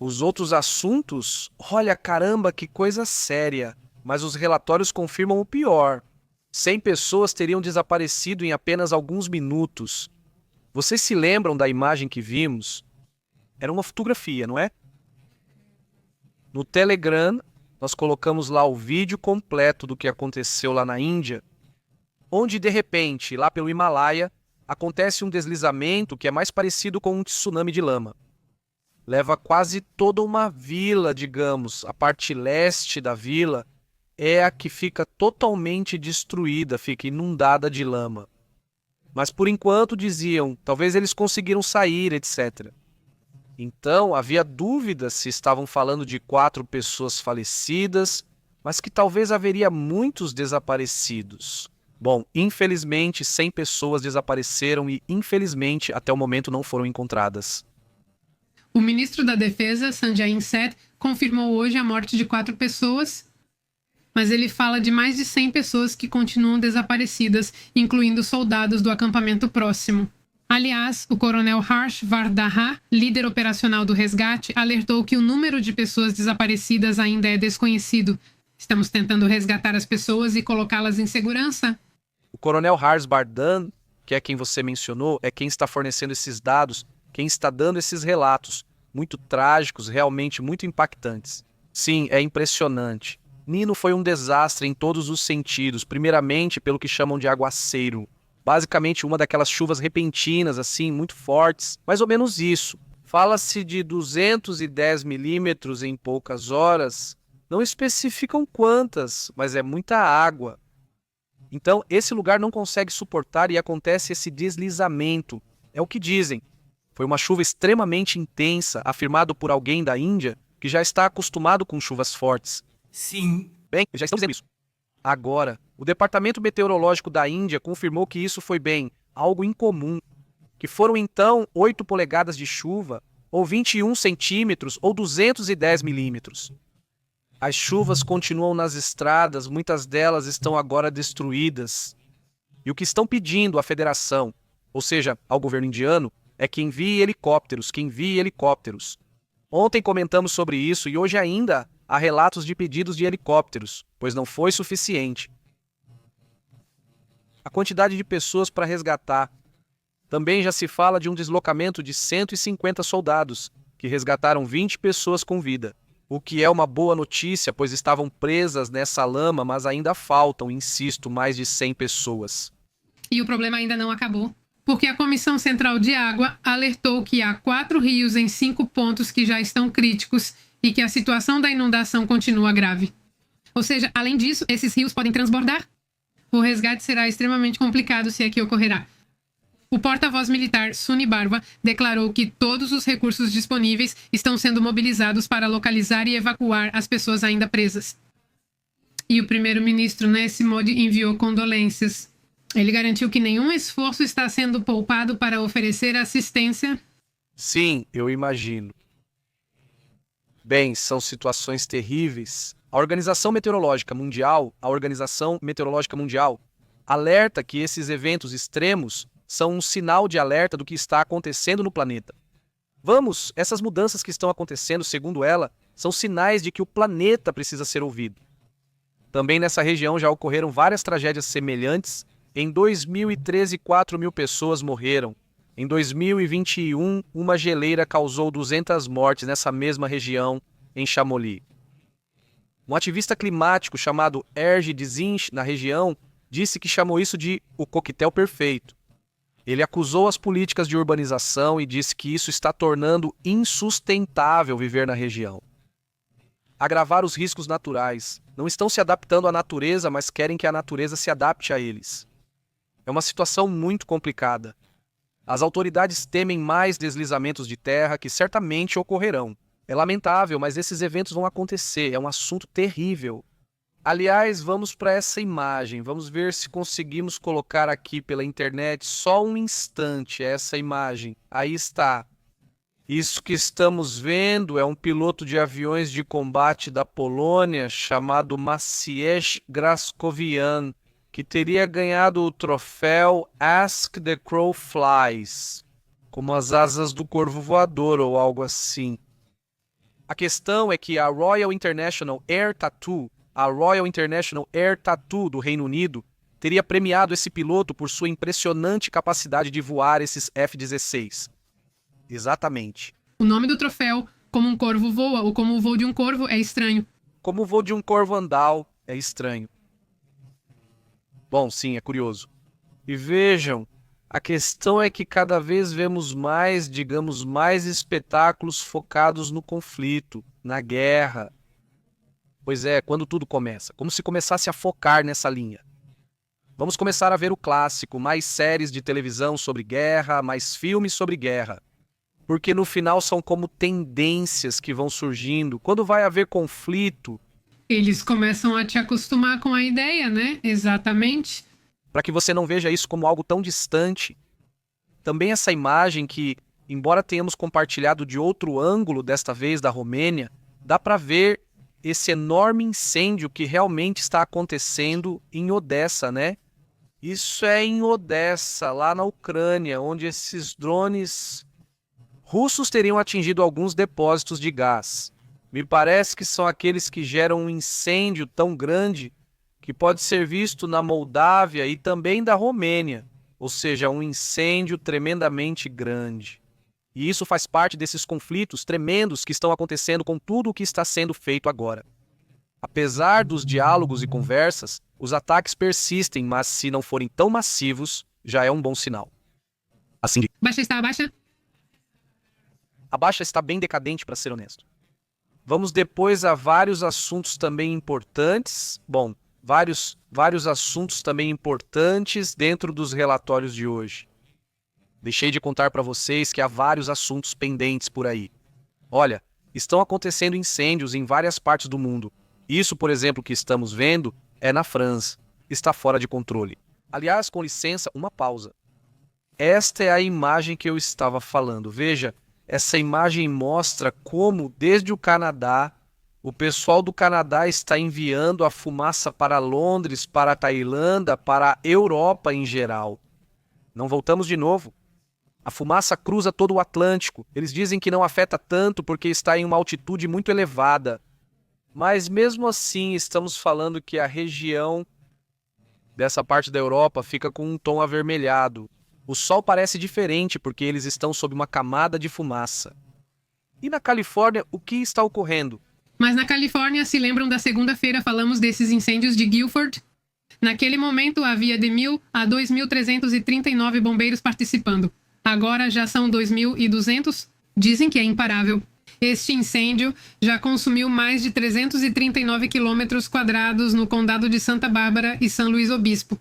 Os outros assuntos, olha, caramba, que coisa séria. Mas os relatórios confirmam o pior. 100 pessoas teriam desaparecido em apenas alguns minutos. Vocês se lembram da imagem que vimos? Era uma fotografia, não é? No Telegram, nós colocamos lá o vídeo completo do que aconteceu lá na Índia, onde de repente, lá pelo Himalaia, acontece um deslizamento que é mais parecido com um tsunami de lama. Leva quase toda uma vila, digamos. A parte leste da vila é a que fica totalmente destruída, fica inundada de lama. Mas por enquanto diziam, talvez eles conseguiram sair, etc. Então havia dúvidas se estavam falando de 4 pessoas falecidas, mas que talvez haveria muitos desaparecidos. Bom, infelizmente 100 pessoas desapareceram e infelizmente até o momento não foram encontradas. O ministro da Defesa, Sanjay Seth, confirmou hoje a morte de 4 pessoas, mas ele fala de mais de 100 pessoas que continuam desaparecidas, incluindo soldados do acampamento próximo. Aliás, o coronel Harsh Vardhan, líder operacional do resgate, alertou que o número de pessoas desaparecidas ainda é desconhecido. Estamos tentando resgatar as pessoas e colocá-las em segurança. O coronel Harsh Vardhan, que é quem você mencionou, é quem está fornecendo esses dados, quem está dando esses relatos, muito trágicos, realmente muito impactantes. Sim, é impressionante. Nino foi um desastre em todos os sentidos, primeiramente pelo que chamam de aguaceiro. Basicamente uma daquelas chuvas repentinas, assim, muito fortes, mais ou menos isso. Fala-se de 210 milímetros em poucas horas, não especificam quantas, mas é muita água. Então, esse lugar não consegue suportar e acontece esse deslizamento. É o que dizem. Foi uma chuva extremamente intensa, afirmado por alguém da Índia que já está acostumado com chuvas fortes. Sim. Bem, já estamos dizendo isso. Agora, o Departamento Meteorológico da Índia confirmou que isso foi algo incomum, que foram então 8 polegadas de chuva, ou 21 centímetros, ou 210 milímetros. As chuvas continuam nas estradas, muitas delas estão agora destruídas. E o que estão pedindo à federação, ou seja, ao governo indiano, é que envie helicópteros. Ontem comentamos sobre isso e hoje ainda há relatos de pedidos de helicópteros, pois não foi suficiente. A quantidade de pessoas para resgatar. Também já se fala de um deslocamento de 150 soldados, que resgataram 20 pessoas com vida. O que é uma boa notícia, pois estavam presas nessa lama, mas ainda faltam, insisto, mais de 100 pessoas. E o problema ainda não acabou, porque a Comissão Central de Água alertou que há 4 rios em 5 pontos que já estão críticos e que a situação da inundação continua grave. Ou seja, além disso, esses rios podem transbordar. O resgate será extremamente complicado se é que ocorrerá. O porta-voz militar Suni Barwa declarou que todos os recursos disponíveis estão sendo mobilizados para localizar e evacuar as pessoas ainda presas. E o primeiro-ministro Narendra Modi enviou condolências. Ele garantiu que nenhum esforço está sendo poupado para oferecer assistência. Sim, eu imagino. Bem, são situações terríveis. A Organização Meteorológica Mundial, alerta que esses eventos extremos são um sinal de alerta do que está acontecendo no planeta. Essas mudanças que estão acontecendo, segundo ela, são sinais de que o planeta precisa ser ouvido. Também nessa região já ocorreram várias tragédias semelhantes. Em 2013, 4 mil pessoas morreram. Em 2021, uma geleira causou 200 mortes nessa mesma região, em Chamonix. Um ativista climático chamado Erge Dzinch, na região, disse que chamou isso de o coquetel perfeito. Ele acusou as políticas de urbanização e disse que isso está tornando insustentável viver na região. Agravar os riscos naturais. Não estão se adaptando à natureza, mas querem que a natureza se adapte a eles. É uma situação muito complicada. As autoridades temem mais deslizamentos de terra que certamente ocorrerão. É lamentável, mas esses eventos vão acontecer. É um assunto terrível. Aliás, vamos para essa imagem. Vamos ver se conseguimos colocar aqui pela internet só um instante essa imagem. Aí está. Isso que estamos vendo é um piloto de aviões de combate da Polônia chamado Maciej Graskowian, que teria ganhado o troféu Ask the Crow Flies, como as asas do corvo voador ou algo assim. A questão é que a Royal International Air Tattoo do Reino Unido, teria premiado esse piloto por sua impressionante capacidade de voar esses F-16. Exatamente. O nome do troféu, Como um Corvo Voa ou Como o Voo de um Corvo, é estranho. Como o voo de um corvo andal é estranho. Bom, sim, é curioso. E vejam, a questão é que cada vez vemos mais, digamos, mais espetáculos focados no conflito, na guerra. Pois é, quando tudo começa, como se começasse a focar nessa linha. Vamos começar a ver o clássico, mais séries de televisão sobre guerra, mais filmes sobre guerra. Porque no final são como tendências que vão surgindo. Quando vai haver conflito, Eles começam a te acostumar com a ideia, né? Exatamente. para que você não veja isso como algo tão distante. Também essa imagem que, embora tenhamos compartilhado de outro ângulo, desta vez da Romênia, dá para ver esse enorme incêndio que realmente está acontecendo em Odessa, né? Isso é em Odessa, lá na Ucrânia, onde esses drones russos teriam atingido alguns depósitos de gás. Me parece que são aqueles que geram um incêndio tão grande que pode ser visto na Moldávia e também da Romênia, ou seja, um incêndio tremendamente grande. E isso faz parte desses conflitos tremendos que estão acontecendo com tudo o que está sendo feito agora. Apesar dos diálogos e conversas, os ataques persistem, mas se não forem tão massivos, já é um bom sinal. Assim, Baixa está baixa? a baixa está bem decadente, para ser honesto. Vamos depois a vários assuntos também importantes. Bom, vários assuntos também importantes dentro dos relatórios de hoje. Deixei de contar para vocês que há vários assuntos pendentes por aí. Olha, estão acontecendo incêndios em várias partes do mundo. Isso, por exemplo, que estamos vendo é na França. Está fora de controle. Aliás, com licença, uma pausa. Esta é a imagem que eu estava falando. Veja, essa imagem mostra como, desde o Canadá, o pessoal do Canadá está enviando a fumaça para Londres, para a Tailândia, para a Europa em geral. Não voltamos de novo. A fumaça cruza todo o Atlântico. Eles dizem que não afeta tanto porque está em uma altitude muito elevada. Mas mesmo assim, estamos falando que a região dessa parte da Europa fica com um tom avermelhado. O sol parece diferente porque eles estão sob uma camada de fumaça. E na Califórnia, o que está ocorrendo? Mas na Califórnia, se lembram da segunda-feira falamos desses incêndios de Guilford? Naquele momento havia de 1.000 a 2.339 bombeiros participando. Agora já são 2.200? Dizem que é imparável. Este incêndio já consumiu mais de 339 quilômetros quadrados no condado de Santa Bárbara e São Luís Obispo.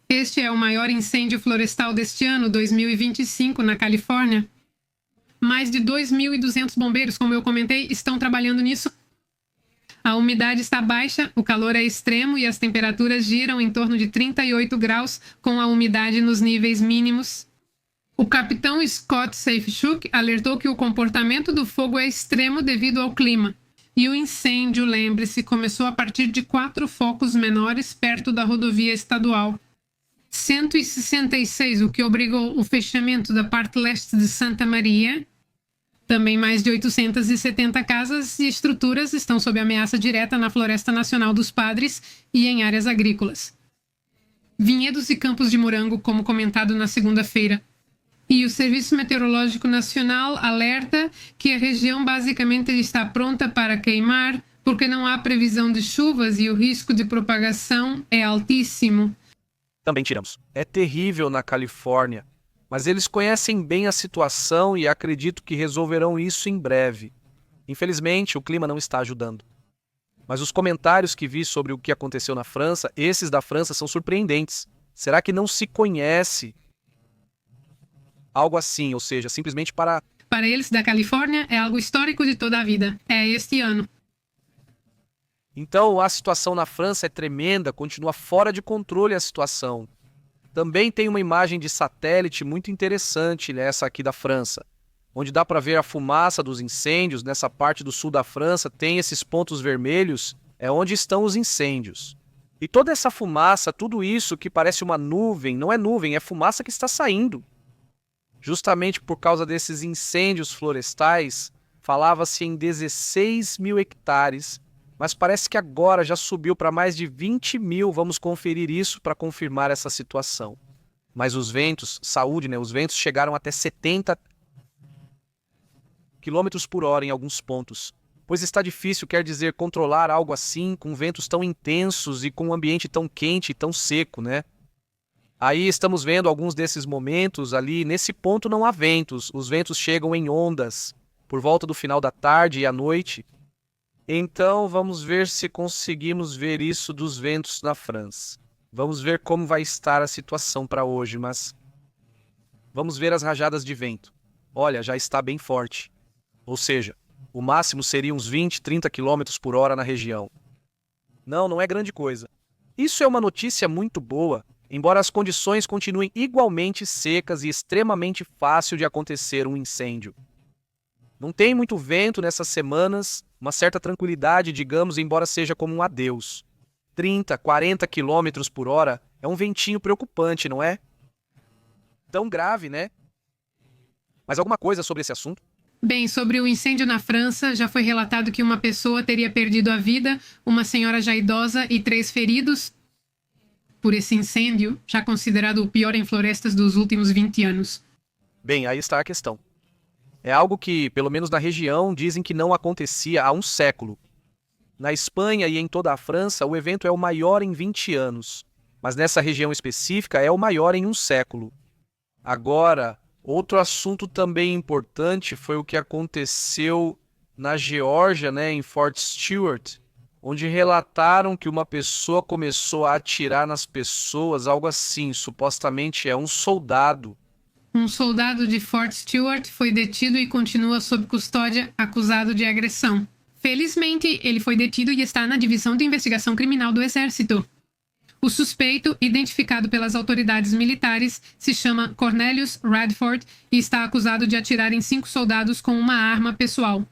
Este é o maior incêndio florestal deste ano, 2025, na Califórnia. Mais de 2.200 bombeiros, como eu comentei, estão trabalhando nisso. A umidade está baixa, o calor é extremo e as temperaturas giram em torno de 38 graus, com a umidade nos níveis mínimos. O capitão Scott Safechuk alertou que o comportamento do fogo é extremo devido ao clima. E o incêndio, lembre-se, começou a partir de 4 focos menores perto da rodovia estadual. 166, o que obrigou o fechamento da parte leste de Santa Maria. Também mais de 870 casas e estruturas estão sob ameaça direta na Floresta Nacional dos Padres e em áreas agrícolas. Vinhedos e campos de morango, como comentado na segunda-feira. E o Serviço Meteorológico Nacional alerta que a região basicamente está pronta para queimar, porque não há previsão de chuvas e o risco de propagação é altíssimo. Também tiramos. É terrível na Califórnia, mas eles conhecem bem a situação e acredito que resolverão isso em breve. Infelizmente, o clima não está ajudando. Mas os comentários que vi sobre o que aconteceu na França, esses da França são surpreendentes. Será que não se conhece algo assim, ou seja, simplesmente para... Para eles, da Califórnia, é algo histórico de toda a vida. É este ano. Então, a situação na França é tremenda, continua fora de controle a situação. Também tem uma imagem de satélite muito interessante, essa aqui da França, onde dá para ver a fumaça dos incêndios. Nessa parte do sul da França tem esses pontos vermelhos, é onde estão os incêndios. E toda essa fumaça, tudo isso que parece uma nuvem, não é nuvem, é fumaça que está saindo. Justamente por causa desses incêndios florestais, falava-se em 16 mil hectares, mas parece que agora já subiu para mais de 20 mil. Vamos conferir isso para confirmar essa situação. Mas os ventos, saúde, né? Os ventos chegaram até 70 quilômetros por hora em alguns pontos. Pois está difícil, quer dizer, controlar algo assim, com ventos tão intensos e com um ambiente tão quente e tão seco, né? Aí estamos vendo alguns desses momentos ali. Nesse ponto não há ventos, os ventos chegam em ondas, por volta do final da tarde e à noite. Então vamos ver se conseguimos ver isso dos ventos na França. Vamos ver como vai estar a situação para hoje, mas vamos ver as rajadas de vento. Olha, já está bem forte. Ou seja, o máximo seria uns 20, 30 km por hora na região. Não é grande coisa. Isso é uma notícia muito boa, embora as condições continuem igualmente secas e extremamente fácil de acontecer um incêndio. Não tem muito vento nessas semanas, uma certa tranquilidade, digamos, embora seja como um adeus. 30, 40 km por hora é um ventinho preocupante, não é? Tão grave, né? Mas alguma coisa sobre esse assunto? Bem, sobre o incêndio na França, já foi relatado que uma pessoa teria perdido a vida, uma senhora já idosa e 3 feridos por esse incêndio, já considerado o pior em florestas dos últimos 20 anos. Bem, aí está a questão. É algo que, pelo menos na região, dizem que não acontecia há um século. Na Espanha e em toda a França, o evento é o maior em 20 anos, mas nessa região específica é o maior em um século. Agora, outro assunto também importante foi o que aconteceu na Geórgia, né, em Fort Stewart, onde relataram que uma pessoa começou a atirar nas pessoas, algo assim, supostamente é um soldado. Um soldado de Fort Stewart foi detido e continua sob custódia, acusado de agressão. Felizmente, ele foi detido e está na Divisão de Investigação Criminal do Exército. O suspeito, identificado pelas autoridades militares, se chama Cornelius Radford e está acusado de atirar em 5 soldados com uma arma pessoal.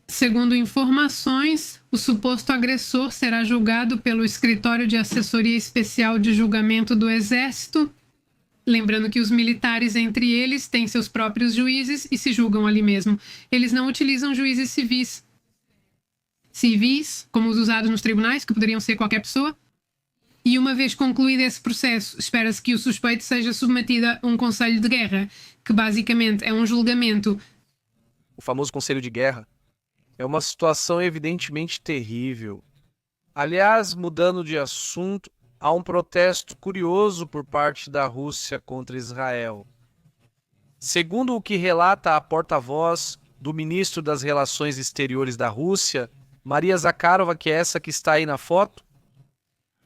Segundo informações, o suposto agressor será julgado pelo Escritório de Assessoria Especial de Julgamento do Exército. Lembrando que os militares, entre eles, têm seus próprios juízes e se julgam ali mesmo. Eles não utilizam juízes civis. Civis, como os usados nos tribunais, que poderiam ser qualquer pessoa. E uma vez concluído esse processo, espera-se que o suspeito seja submetido a um conselho de guerra, que basicamente é um julgamento. O famoso conselho de guerra. É uma situação evidentemente terrível. Aliás, mudando de assunto, há um protesto curioso por parte da Rússia contra Israel. Segundo o que relata a porta-voz do ministro das Relações Exteriores da Rússia, Maria Zakharova, que é essa que está aí na foto,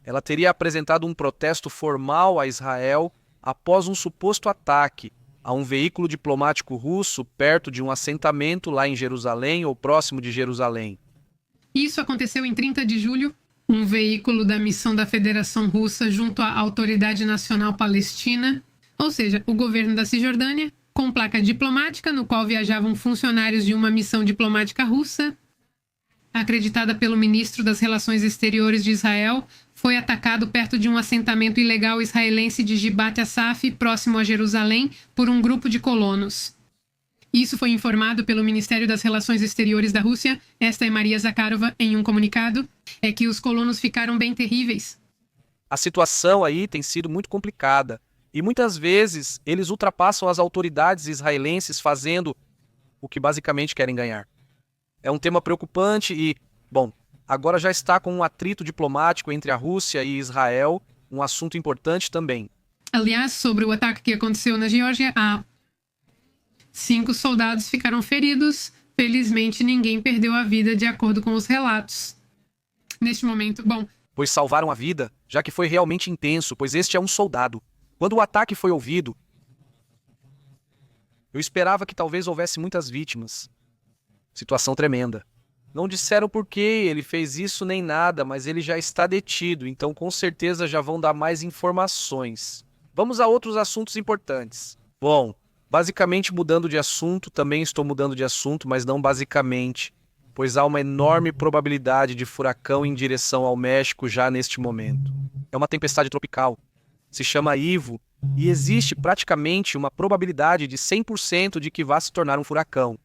ela teria apresentado um protesto formal a Israel após um suposto ataque a um veículo diplomático russo perto de um assentamento lá em Jerusalém ou próximo de Jerusalém. Isso aconteceu em 30 de julho. Um veículo da missão da Federação Russa junto à Autoridade Nacional Palestina, ou seja, o governo da Cisjordânia, com placa diplomática no qual viajavam funcionários de uma missão diplomática russa, acreditada pelo ministro das Relações Exteriores de Israel, foi atacado perto de um assentamento ilegal israelense de Gibat Asaf, próximo a Jerusalém, por um grupo de colonos. Isso foi informado pelo Ministério das Relações Exteriores da Rússia, esta é Maria Zakharova, em um comunicado, é que os colonos ficaram bem terríveis. A situação aí tem sido muito complicada e muitas vezes eles ultrapassam as autoridades israelenses fazendo o que basicamente querem ganhar. É um tema preocupante e, bom, agora já está com um atrito diplomático entre a Rússia e Israel, um assunto importante também. Aliás, sobre o ataque que aconteceu na Geórgia, 5 soldados ficaram feridos. Felizmente, ninguém perdeu a vida, de acordo com os relatos. Neste momento, Pois salvaram a vida, já que foi realmente intenso, pois este é um soldado. Quando o ataque foi ouvido, eu esperava que talvez houvesse muitas vítimas. Situação tremenda. Não disseram por que ele fez isso nem nada, mas ele já está detido, então com certeza já vão dar mais informações. Vamos a outros assuntos importantes. Bom, basicamente mudando de assunto, também estou mudando de assunto, mas não basicamente, pois há uma enorme probabilidade de furacão em direção ao México já neste momento. É uma tempestade tropical. Se chama Ivo e existe praticamente uma probabilidade de 100% de que vá se tornar um furacão.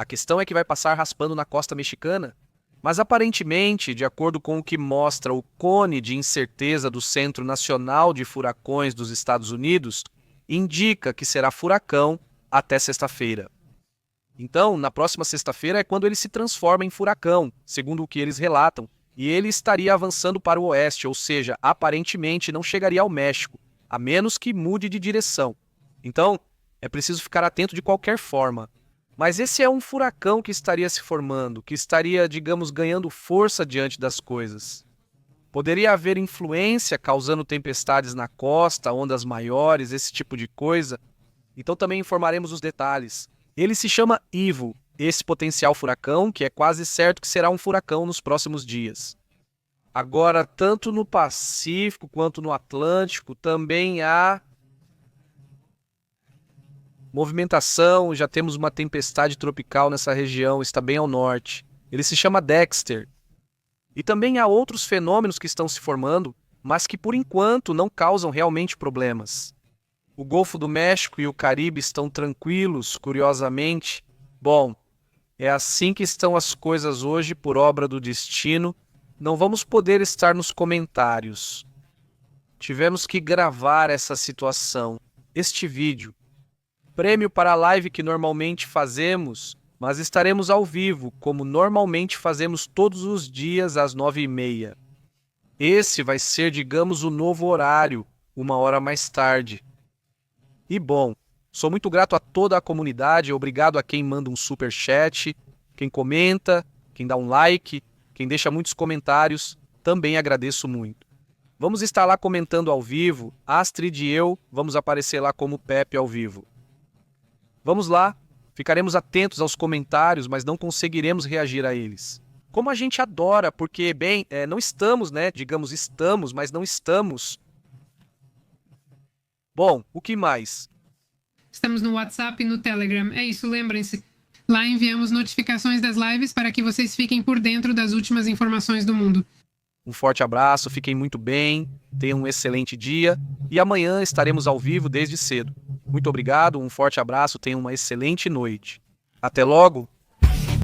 A questão é que vai passar raspando na costa mexicana, mas aparentemente, de acordo com o que mostra o cone de incerteza do Centro Nacional de Furacões dos Estados Unidos, indica que será furacão até sexta-feira. Então, na próxima sexta-feira é quando ele se transforma em furacão, segundo o que eles relatam, e ele estaria avançando para o oeste, ou seja, aparentemente não chegaria ao México, a menos que mude de direção. Então, é preciso ficar atento de qualquer forma. Mas esse é um furacão que estaria se formando, que estaria, digamos, ganhando força diante das coisas. Poderia haver influência causando tempestades na costa, ondas maiores, esse tipo de coisa. Então também informaremos os detalhes. Ele se chama Ivo, esse potencial furacão, que é quase certo que será um furacão nos próximos dias. Agora, tanto no Pacífico quanto no Atlântico, também há movimentação, já temos uma tempestade tropical nessa região, está bem ao norte. Ele se chama Dexter. E também há outros fenômenos que estão se formando, mas que por enquanto não causam realmente problemas. O Golfo do México e o Caribe estão tranquilos, curiosamente. Bom, é assim que estão as coisas hoje por obra do destino. Não vamos poder estar nos comentários. Tivemos que gravar essa situação, este vídeo. Prêmio para a live que normalmente fazemos, mas estaremos ao vivo, como normalmente fazemos todos os dias às 9h30. Esse vai ser, digamos, o novo horário, 1 hora mais tarde. E bom, sou muito grato a toda a comunidade, obrigado a quem manda um super chat, quem comenta, quem dá um like, quem deixa muitos comentários, também agradeço muito. Vamos estar lá comentando ao vivo, Astrid e eu vamos aparecer lá como Pepe ao vivo. Vamos lá, ficaremos atentos aos comentários, mas não conseguiremos reagir a eles. Como a gente adora, porque, bem, não estamos, né? Digamos, estamos, mas não estamos. Bom, o que mais? Estamos no WhatsApp e no Telegram. É isso, lembrem-se. Lá enviamos notificações das lives para que vocês fiquem por dentro das últimas informações do mundo. Um forte abraço, fiquem muito bem, tenham um excelente dia e amanhã estaremos ao vivo desde cedo. Muito obrigado, um forte abraço, tenham uma excelente noite. Até logo!